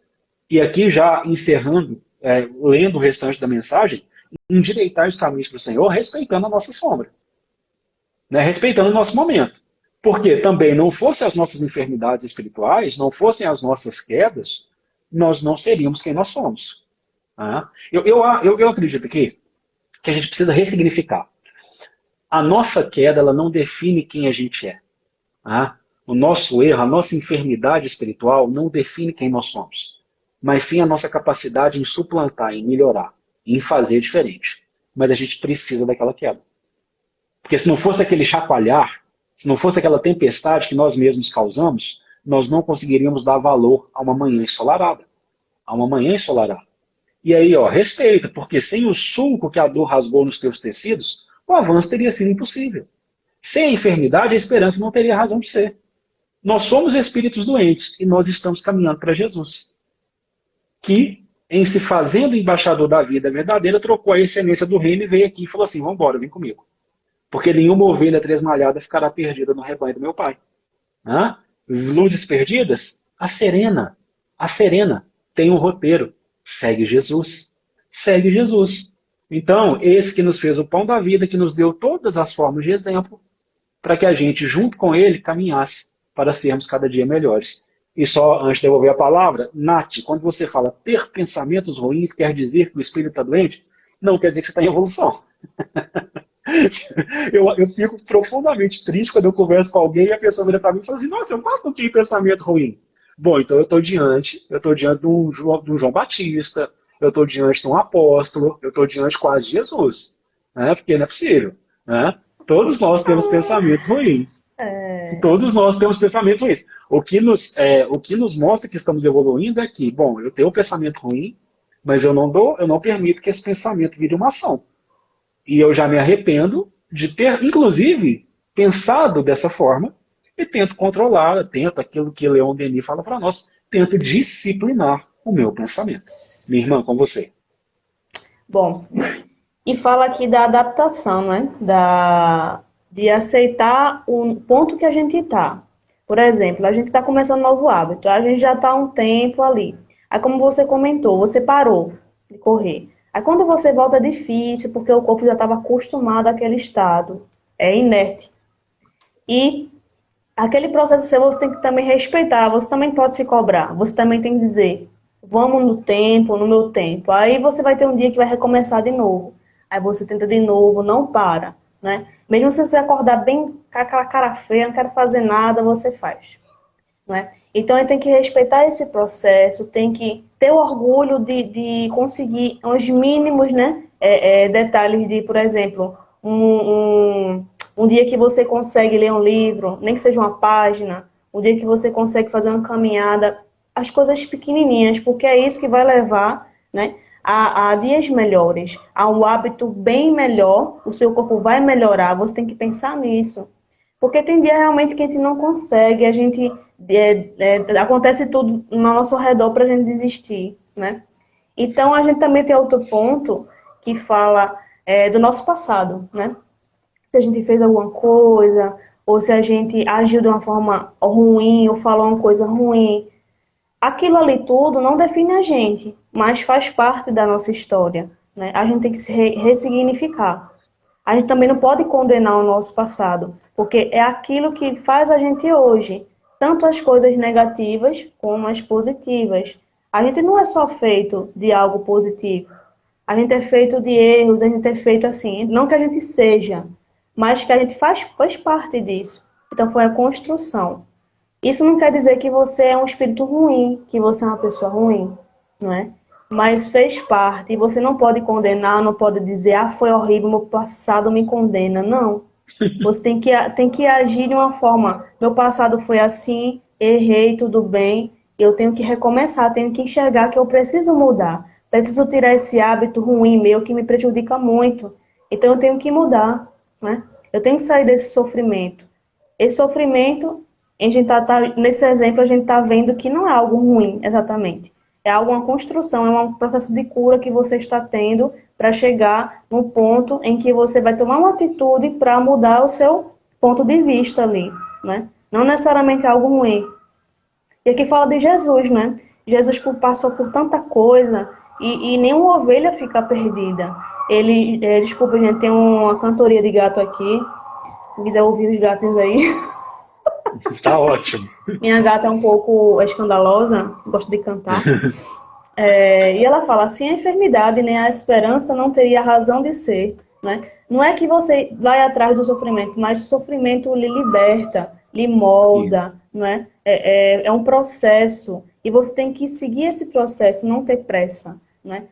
Speaker 2: E aqui já encerrando, lendo o restante da mensagem, endireitar os caminhos para o Senhor, respeitando a nossa sombra. Respeitando o nosso momento. Porque também não fossem as nossas enfermidades espirituais, não fossem as nossas quedas, nós não seríamos quem nós somos. Eu acredito que a gente precisa ressignificar. A nossa queda ela não define quem a gente é. O nosso erro, a nossa enfermidade espiritual não define quem nós somos. Mas sim a nossa capacidade em suplantar, em melhorar, em fazer diferente. Mas a gente precisa daquela queda. Porque se não fosse aquele chacoalhar, se não fosse aquela tempestade que nós mesmos causamos, nós não conseguiríamos dar valor a uma manhã ensolarada. A uma manhã ensolarada. E aí, respeita, porque sem o sulco que a dor rasgou nos teus tecidos, o avanço teria sido impossível. Sem a enfermidade, a esperança não teria razão de ser. Nós somos espíritos doentes e nós estamos caminhando para Jesus. Que, em se fazendo embaixador da vida verdadeira, trocou a excelência do reino e veio aqui e falou assim, vamos embora, vem comigo. Porque nenhuma ovelha tresmalhada ficará perdida no rebanho do meu pai. Luzes perdidas? A serena tem um roteiro. Segue Jesus. Segue Jesus. Então, esse que nos fez o pão da vida, que nos deu todas as formas de exemplo, para que a gente, junto com ele, caminhasse para sermos cada dia melhores. E só antes de devolver a palavra, Nath, quando você fala ter pensamentos ruins, quer dizer que o espírito está doente? Não quer dizer que você está em evolução. Eu fico profundamente triste quando eu converso com alguém e a pessoa vira para mim e fala assim, nossa, eu quase não tenho pensamento ruim. Bom, então eu estou diante de um João Batista, eu estou diante de um apóstolo, eu estou diante quase de Jesus. Porque não é possível. Todos nós temos pensamentos ruins. Todos nós temos pensamentos ruins. O que nos mostra que estamos evoluindo é que, bom, eu tenho um pensamento ruim, mas eu não permito que esse pensamento vire uma ação. E eu já me arrependo de ter, inclusive, pensado dessa forma e tento controlar, tento aquilo que Leon Denis fala para nós, tento disciplinar o meu pensamento. Minha irmã, com você.
Speaker 1: Bom, e fala aqui da adaptação, né? De aceitar o ponto que a gente está. Por exemplo, a gente está começando um novo hábito, a gente já está há um tempo ali. Aí, como você comentou, você parou de correr. Aí, quando você volta, é difícil, porque o corpo já estava acostumado àquele estado, é inerte. E aquele processo seu você tem que também respeitar, você também pode se cobrar, você também tem que dizer, vamos no tempo, no meu tempo. Aí você vai ter um dia que vai recomeçar de novo. Aí você tenta de novo, não para, né? Mesmo se você acordar bem com aquela cara feia, não quero fazer nada, você faz, né? Então, ele tem que respeitar esse processo, tem que ter o orgulho de conseguir uns mínimos, né, detalhes de, por exemplo, um dia que você consegue ler um livro, nem que seja uma página, um dia que você consegue fazer uma caminhada, as coisas pequenininhas, porque é isso que vai levar, né, a dias melhores, a um hábito bem melhor, o seu corpo vai melhorar, você tem que pensar nisso. Porque tem dia realmente que a gente não consegue, a gente acontece tudo no nosso redor para a gente desistir, né? Então a gente também tem outro ponto que fala do nosso passado, né? Se a gente fez alguma coisa, ou se a gente agiu de uma forma ruim, ou falou uma coisa ruim, aquilo ali tudo não define a gente, mas faz parte da nossa história, né? A gente tem que se ressignificar. A gente também não pode condenar o nosso passado, porque é aquilo que faz a gente hoje, tanto as coisas negativas como as positivas. A gente não é só feito de algo positivo. A gente é feito de erros, a gente é feito assim, não que a gente seja, mas que a gente faz parte disso. Então foi a construção. Isso não quer dizer que você é um espírito ruim, que você é uma pessoa ruim, não é? Mas fez parte, e você não pode condenar, não pode dizer, foi horrível, meu passado me condena, não. Você tem que agir de uma forma, meu passado foi assim, errei, tudo bem, eu tenho que recomeçar, tenho que enxergar que eu preciso mudar, preciso tirar esse hábito ruim meu que me prejudica muito, então eu tenho que mudar, né? Eu tenho que sair desse sofrimento. Esse sofrimento, a gente nesse exemplo, a gente está vendo que não é algo ruim, exatamente. É alguma construção, é um processo de cura que você está tendo para chegar no ponto em que você vai tomar uma atitude para mudar o seu ponto de vista ali, né? Não necessariamente algo ruim. E aqui fala de Jesus, né? Jesus passou por tanta coisa e nenhuma ovelha fica perdida. Desculpa, gente, tem uma cantoria de gato aqui. Se quiser ouvir os gatos aí.
Speaker 2: Tá ótimo.
Speaker 1: Minha gata é um pouco escandalosa, gosta de cantar. E ela fala assim, a enfermidade nem a esperança não teria razão de ser, né? Não é que você vai atrás do sofrimento, mas o sofrimento lhe liberta, lhe molda, não é? É um processo e você tem que seguir esse processo, não ter pressa, né?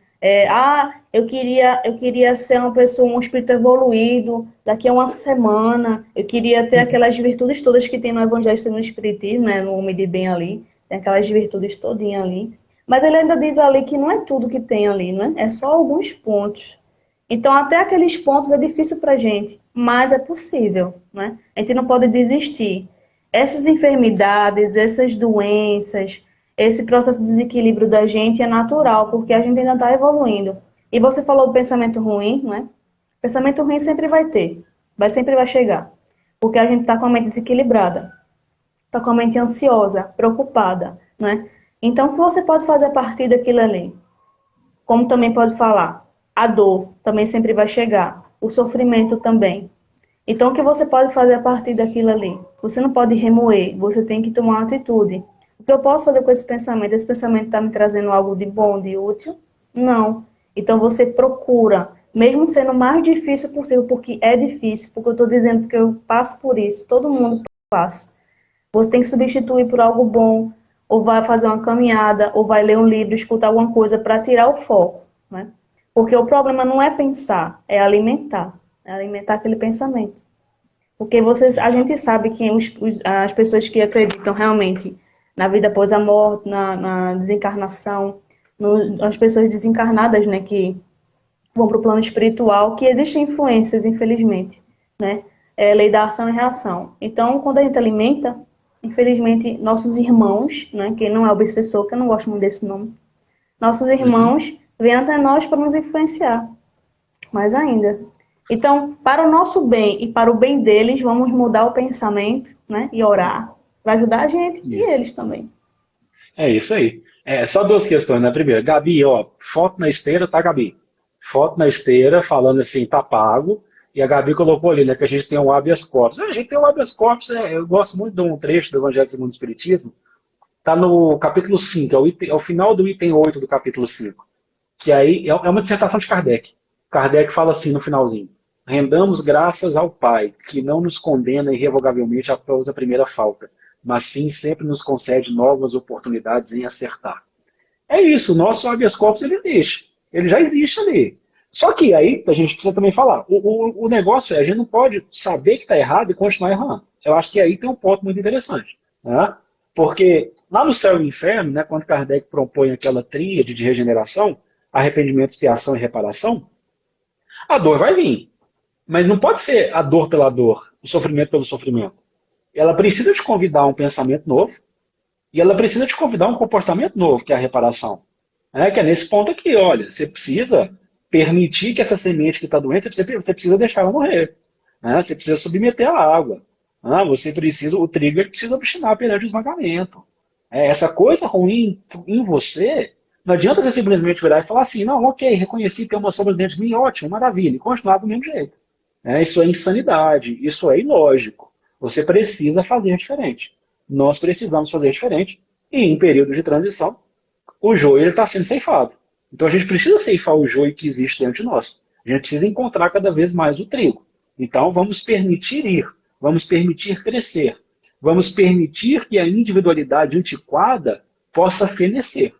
Speaker 1: Eu queria ser uma pessoa, um espírito evoluído daqui a uma semana, eu queria ter aquelas virtudes todas que tem no Evangelho e no Espiritismo, né? No Homem de Bem ali, tem aquelas virtudes todinhas ali. Mas ele ainda diz ali que não é tudo que tem ali, né? É só alguns pontos. Então, até aqueles pontos é difícil para a gente, mas é possível, né? A gente não pode desistir. Essas enfermidades, essas doenças, esse processo de desequilíbrio da gente é natural, porque a gente ainda está evoluindo. E você falou do pensamento ruim, né? Pensamento ruim sempre vai ter, sempre vai chegar, porque a gente está com a mente desequilibrada, está com a mente ansiosa, preocupada, né? Então, o que você pode fazer a partir daquilo ali? Como também pode falar, a dor também sempre vai chegar, o sofrimento também. Então, o que você pode fazer a partir daquilo ali? Você não pode remoer, você tem que tomar uma atitude. O que eu posso fazer com esse pensamento? Esse pensamento está me trazendo algo de bom, de útil? Não. Então, você procura, mesmo sendo o mais difícil possível, porque é difícil, porque eu estou dizendo que eu passo por isso, todo mundo passa. Você tem que substituir por algo bom, ou vai fazer uma caminhada, ou vai ler um livro, escutar alguma coisa para tirar o foco, né? Porque o problema não é pensar, é alimentar aquele pensamento. Porque a gente sabe que as pessoas que acreditam realmente na vida após a morte, na desencarnação, as pessoas desencarnadas, né, que vão para o plano espiritual, que existem influências, infelizmente, né? É lei da ação e reação. Então, quando a gente alimenta, infelizmente, nossos irmãos, né, que não é obsessor, que eu não gosto muito desse nome, nossos irmãos vêm até nós para nos influenciar, mais ainda. Então, para o nosso bem e para o bem deles, vamos mudar o pensamento, né, e orar. Vai ajudar a gente e
Speaker 2: Isso.
Speaker 1: eles também.
Speaker 2: É isso aí. Só duas questões, né? Primeiro, Gabi, ó, foto na esteira, tá, Gabi? Foto na esteira, falando assim, tá pago. E a Gabi colocou ali, né, que a gente tem um habeas corpus. A gente tem um habeas corpus, eu gosto muito de um trecho do Evangelho segundo o Espiritismo. Tá no capítulo 5, é o final do item 8 do capítulo 5. Que aí é uma dissertação de Kardec. Kardec fala assim no finalzinho: rendamos graças ao Pai, que não nos condena irrevogavelmente após a primeira falta, mas sim sempre nos concede novas oportunidades em acertar. É isso, o nosso habeas corpus ele existe. Ele já existe ali. Só que aí a gente precisa também falar. O negócio a gente não pode saber que está errado e continuar errando. Eu acho que aí tem um ponto muito interessante. Né? Porque lá no céu e no inferno, né, quando Kardec propõe aquela tríade de regeneração, arrependimento, expiação e reparação, a dor vai vir. Mas não pode ser a dor pela dor, o sofrimento pelo sofrimento. Ela precisa te convidar a um pensamento novo e ela precisa te convidar a um comportamento novo, que é a reparação. Que é nesse ponto aqui, olha, você precisa permitir que essa semente que está doente, você precisa deixar ela morrer. Você precisa submeter a água. O trigger precisa obstinar perante o esmagamento. Essa coisa ruim em você, não adianta você simplesmente virar e falar assim, não, ok, reconheci que tem uma sombra dentro de mim, ótimo, maravilha, e continuar do mesmo jeito. Isso é insanidade, isso é ilógico. Você precisa fazer diferente. Nós precisamos fazer diferente. E em período de transição, o joio está sendo ceifado. Então a gente precisa ceifar o joio que existe dentro de nós. A gente precisa encontrar cada vez mais o trigo. Então vamos permitir ir, vamos permitir crescer, vamos permitir que a individualidade antiquada possa fenecer,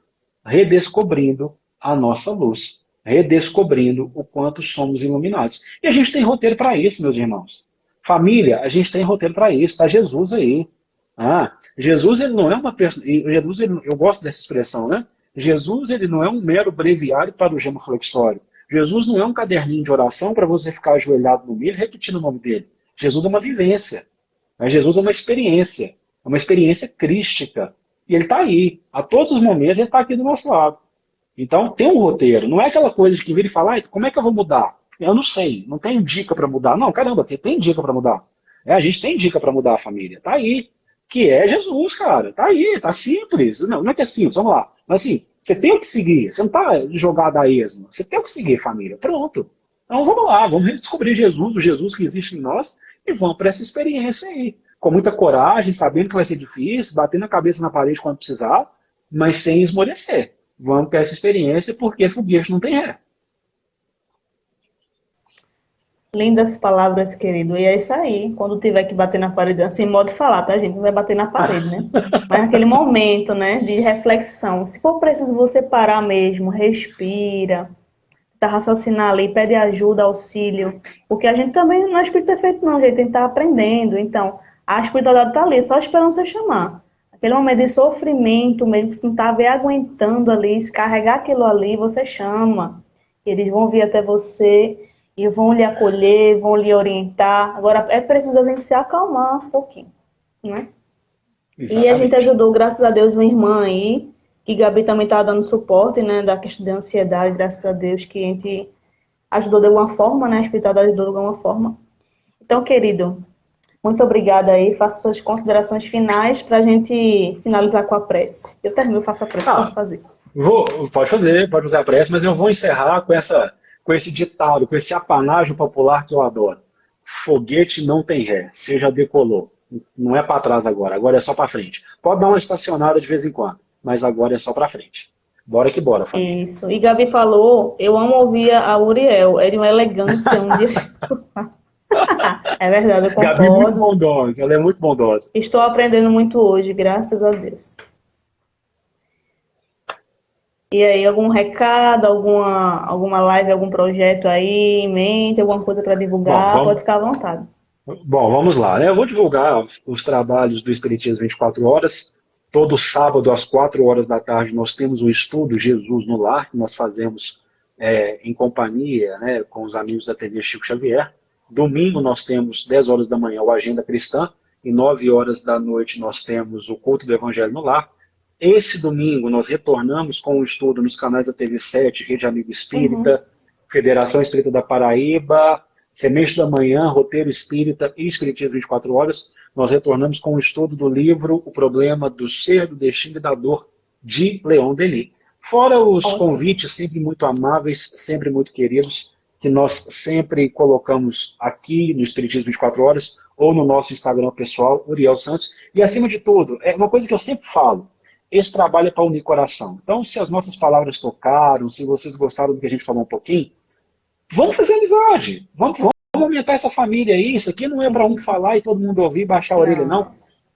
Speaker 2: redescobrindo a nossa luz, redescobrindo o quanto somos iluminados. E a gente tem roteiro para isso, meus irmãos. Família, a gente tem roteiro para isso, está Jesus aí. Jesus ele não é uma pessoa. Eu gosto dessa expressão, né? Jesus ele não é um mero breviário para o genuflexório. Jesus não é um caderninho de oração para você ficar ajoelhado no milho repetindo o nome dele. Jesus é uma vivência. Jesus é uma experiência crística. E ele está aí. A todos os momentos ele está aqui do nosso lado. Então tem um roteiro. Não é aquela coisa de que vira e fala, como é que eu vou mudar? Eu não sei, não tenho dica para mudar. Não, caramba, você tem dica para mudar. A gente tem dica para mudar a família. Está aí. Que é Jesus, cara. Tá aí, tá simples. Não é que é simples, vamos lá. Mas assim, você tem o que seguir. Você não tá jogado a esmo. Você tem o que seguir, família. Pronto. Então vamos lá, vamos redescobrir Jesus, o Jesus que existe em nós, e vamos para essa experiência aí. Com muita coragem, sabendo que vai ser difícil, batendo a cabeça na parede quando precisar, mas sem esmorecer. Vamos para essa experiência, porque foguete não tem ré.
Speaker 1: Lindas palavras, querido. E é isso aí. Quando tiver que bater na parede, assim, modo de falar, tá, gente? Não vai bater na parede, né? Mas naquele momento, né, de reflexão. Se for preciso você parar mesmo, respira, tá raciocinar ali, pede ajuda, auxílio. Porque a gente também não é espírito perfeito, não, gente. A gente tá aprendendo. Então, a espiritualidade tá ali, só esperando você chamar. Aquele momento de sofrimento mesmo, que você não tá aguentando ali, se carregar aquilo ali, você chama. Eles vão vir até você e vão lhe acolher, vão lhe orientar. Agora, é preciso a gente se acalmar um pouquinho, né? Exatamente. E a gente ajudou, graças a Deus, uma irmã aí, que Gabi também estava dando suporte, né, da questão da ansiedade, graças a Deus, que a gente ajudou de alguma forma, né, a espiritualidade ajudou de alguma forma. Então, querido, muito obrigada aí, faço suas considerações finais para a gente finalizar com a prece. Eu termino, eu faço a prece, posso fazer?
Speaker 2: Pode fazer a prece, mas eu vou encerrar com esse ditado, com esse apanágio popular que eu adoro. Foguete não tem ré, você já decolou. Não é para trás agora é só para frente. Pode dar uma estacionada de vez em quando, mas agora é só para frente. Bora que bora, família.
Speaker 1: Isso. E Gabi falou, eu amo ouvir a Uriel, é de uma elegância um dia. É verdade, eu concordo.
Speaker 2: Gabi é muito bondosa, ela é muito bondosa.
Speaker 1: Estou aprendendo muito hoje, graças a Deus. E aí, algum recado, alguma live, algum projeto aí em mente, alguma coisa para divulgar, pode ficar à vontade.
Speaker 2: Bom, vamos lá, né? Eu vou divulgar os trabalhos do Espiritismo 24 horas. Todo sábado, às 4 horas da tarde, nós temos o estudo Jesus no Lar, que nós fazemos em companhia, né, com os amigos da TV Chico Xavier. Domingo, nós temos 10 horas da manhã o Agenda Cristã, e 9 horas da noite nós temos o Culto do Evangelho no Lar. Esse domingo, nós retornamos com o estudo nos canais da TV7, Rede Amigo
Speaker 1: Uhum.
Speaker 2: Espírita, Federação Espírita da Paraíba, Semente da Manhã, Roteiro Espírita e Espiritismo 24 horas. Nós retornamos com o estudo do livro O Problema do Ser, do Destino e da Dor, de Leon Denis. Fora os
Speaker 1: Ótimo.
Speaker 2: convites sempre muito amáveis, sempre muito queridos, que nós sempre colocamos aqui no Espiritismo 24 horas ou no nosso Instagram pessoal, Uriel Santos. E acima de tudo, é uma coisa que eu sempre falo, esse trabalho é para unir coração. Então, se as nossas palavras tocaram, se vocês gostaram do que a gente falou um pouquinho, vamos fazer amizade. Vamos aumentar essa família aí. Isso aqui não é para um falar e todo mundo ouvir e baixar a orelha, não.
Speaker 1: Não.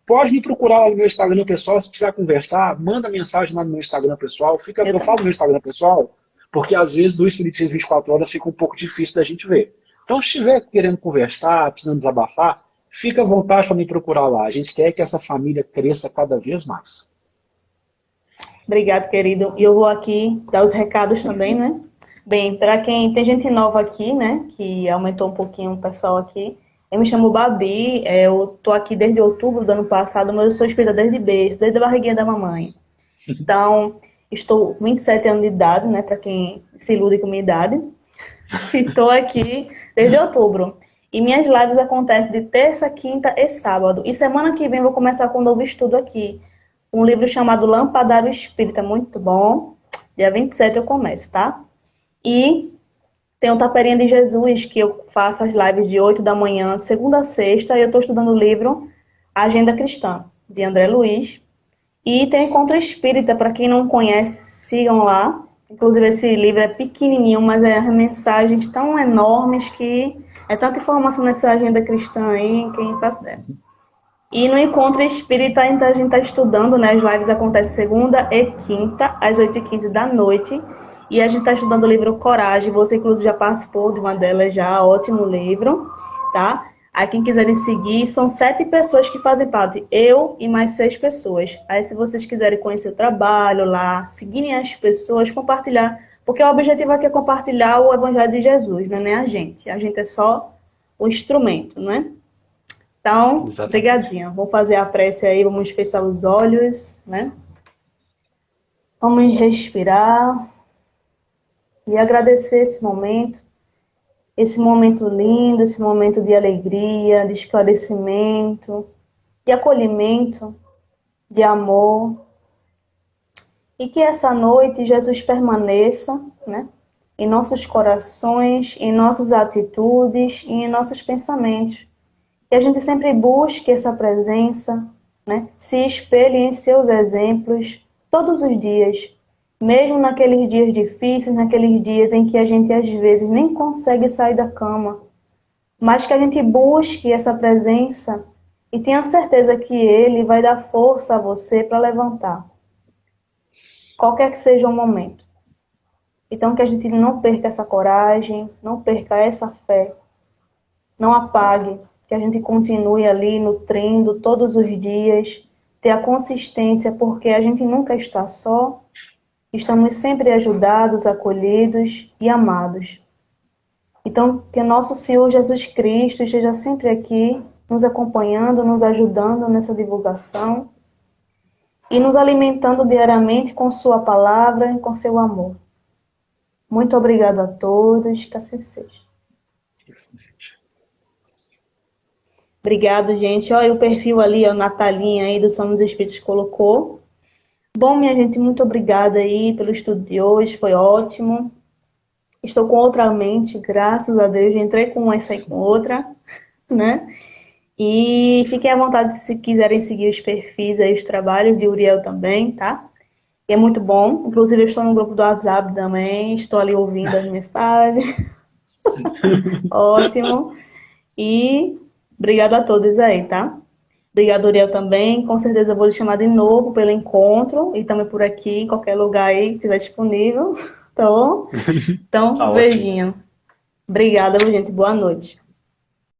Speaker 2: Pode me procurar lá no meu Instagram pessoal, se precisar conversar, manda mensagem lá no meu Instagram pessoal.
Speaker 1: Eu
Speaker 2: Eu falo no
Speaker 1: também.
Speaker 2: meu Instagram pessoal, porque às vezes do Espiritismo 24 horas fica um pouco difícil da gente ver. Então, se estiver querendo conversar, precisando desabafar, fica à vontade para me procurar lá. A gente quer que essa família cresça cada vez mais.
Speaker 1: Obrigado, querido. E eu vou aqui dar os recados também, né? Bem, para quem tem gente nova aqui, né, que aumentou um pouquinho o pessoal aqui, eu me chamo Babi, eu tô aqui desde outubro do ano passado, mas eu sou espírita desde berço, desde a barriguinha da mamãe. Então, estou com 27 anos de idade, né, para quem se ilude com minha idade, e estou aqui desde outubro. E minhas lives acontecem de terça, quinta e sábado. E semana que vem eu vou começar com um novo estudo aqui. Um livro chamado Lampadário Espírita, muito bom. Dia 27 eu começo, tá? E tem o Taperinha de Jesus, que eu faço as lives de 8 da manhã, segunda a sexta, e eu estou estudando o livro Agenda Cristã, de André Luiz. E tem o Encontro Espírita, para quem não conhece, sigam lá. Inclusive esse livro é pequenininho, mas é mensagens tão enormes que é tanta informação nessa agenda cristã aí, quem faz dela. E no Encontro Espírita, então, a gente está estudando, né? As lives acontecem segunda e quinta, às 8h15 da noite. E a gente está estudando o livro Coragem. Você, inclusive, já participou de uma delas já. Ótimo livro, tá? Aí, quem quiserem seguir, são 7 pessoas que fazem parte. Eu e mais 6 pessoas. Aí, se vocês quiserem conhecer o trabalho lá, seguirem as pessoas, compartilhar. Porque o objetivo aqui é compartilhar o Evangelho de Jesus, não é nem a gente. A gente é só o instrumento, né? Então,
Speaker 2: Exatamente.
Speaker 1: brigadinha. Vou fazer a prece aí, vamos fechar os olhos, né? Vamos respirar e agradecer esse momento lindo, esse momento de alegria, de esclarecimento, de acolhimento, de amor. E que essa noite Jesus permaneça, né? Em nossos corações, em nossas atitudes e em nossos pensamentos. Que a gente sempre busque essa presença, né? Se espelhe em seus exemplos todos os dias, mesmo naqueles dias difíceis, naqueles dias em que a gente às vezes nem consegue sair da cama, mas que a gente busque essa presença e tenha certeza que Ele vai dar força a você para levantar, qualquer que seja o momento. Então que a gente não perca essa coragem, não perca essa fé, não apague, que a gente continue ali nutrindo todos os dias, ter a consistência, porque a gente nunca está só, estamos sempre ajudados, acolhidos e amados. Então, que nosso Senhor Jesus Cristo esteja sempre aqui, nos acompanhando, nos ajudando nessa divulgação e nos alimentando diariamente com Sua palavra e com seu amor. Muito obrigada a todos, que assim seja. Obrigado, gente. Olha o perfil ali, a Natalinha aí do Somos Espíritos colocou. Bom, minha gente, muito obrigada aí pelo estudo de hoje, foi ótimo. Estou com outra mente, graças a Deus. Entrei com uma e saí com outra, né? E fiquem à vontade se quiserem seguir os perfis aí, os trabalhos de Uriel também, tá? E é muito bom. Inclusive, eu estou no grupo do WhatsApp também, estou ali ouvindo as mensagens. Ótimo. E obrigado a todos aí, tá? Obrigado, Uriel, também. Com certeza eu vou lhe chamar de novo pelo encontro e também por aqui, em qualquer lugar aí que estiver disponível, tá bom? Então,
Speaker 2: Tá ótimo.
Speaker 1: beijinho. Obrigada, gente. Boa noite.